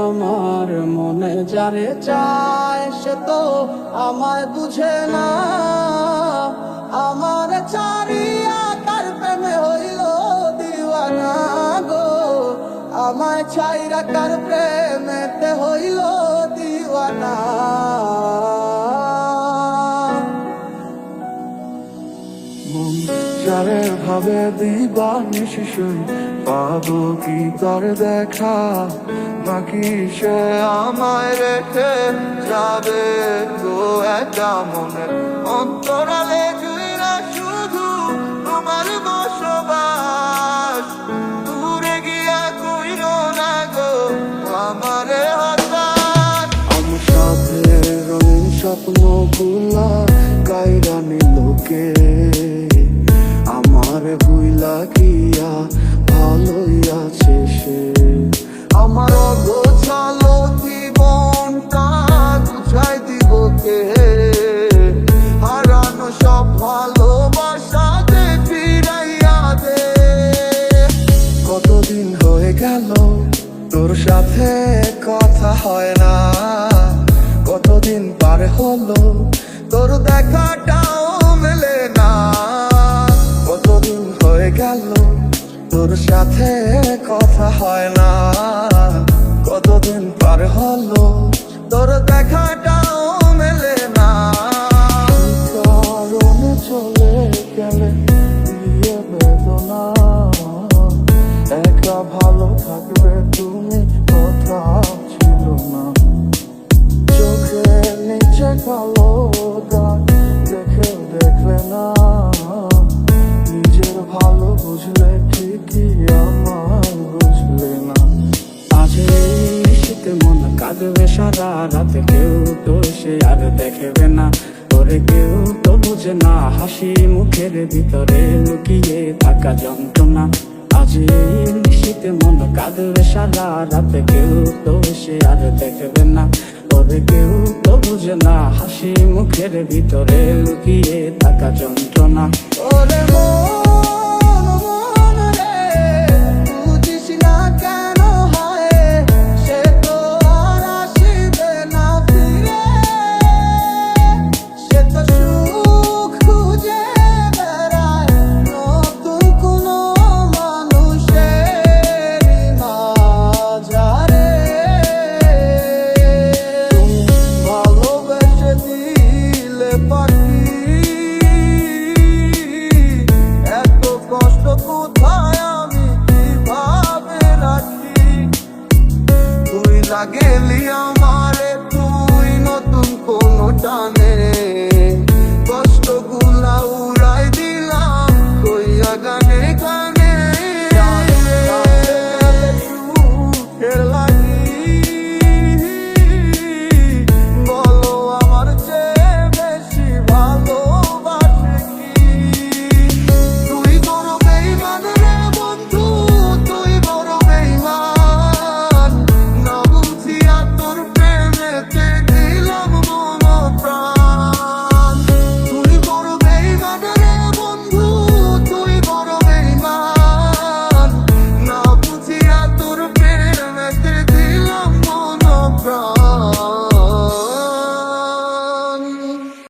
আমার মনে যারে চায় সে তো আমায় বুঝে না। আমার চারিয়া তার প্রেমে হইল দিওয়ানা গো, আমায় ছাইরা কার প্রেমেতে হইল দিওয়ানা। মন যারে ভাবে দিবানিশি পাবো কি তার দেখা, বাকি সে আমায় রেখে যাবে গো একা মনের অন্তরালে জুইরা শুধু তোমার বসবাস। দূরে গিয়া কইরো না গো আমারে হতাশ। আমার সাথে রঙিন স্বপ্নগুলা কাইরা নিলোকে, আমার ভুইলা গিয়া ভালোই আছে সে। আমার গোছালো জীবনটা গুছাই দিব কে, হারানো সব ভালোবাসা যে ফিরাইয়া দে। কতদিন হয়ে গেল তোর সাথে কথা হয় না, কতদিন পার হলো তোর দেখাটাও মেলে না। কতদিন হয়ে গেল তোর সাথে কথা হয় না, কতদিন পার হলো তোর দেখাটাও মেলে না। কারণে চলে গেলে দিয়ে বেদনা, একা ভালো থাকবে তুমি কথা ছিল না। চোখের নিচে কালো দাগ দেখেও দেখলে না, নিজের ভালো বুঝলে ঠিকই আমায় বুঝলে না। আজ এই শীতে মন কাঁদবে সারা রাতে, কেউ তো সে আর দেখবে না, তোরে কেউ তো বুঝে না, হাসি মুখের ভিতরে লুকিয়ে থাকা যন্ত্রণা। আজ এই শীতে মন কাঁদবে সারা রাতে, কেউ তো সে আর দেখবে না, তোরে কেউ তো বুঝে না, হাসি মুখের ভিতরে লুকিয়ে থাকা যন্ত্রণা। ওরে মন মন রে, বুঝিস না কেন হয় সে তো আর আসিবে না ফিরে। সে তো সুখ খুঁজে বেড়ায় নতুন কোনো মানুষের মাঝারে। তুমি ভালোবেসে দিলে পাখি, এত কষ্ট কোথায় আমি কিভাবে রাখি। তুই লাগেলি আমারে, তুই নতুন কোনো টানে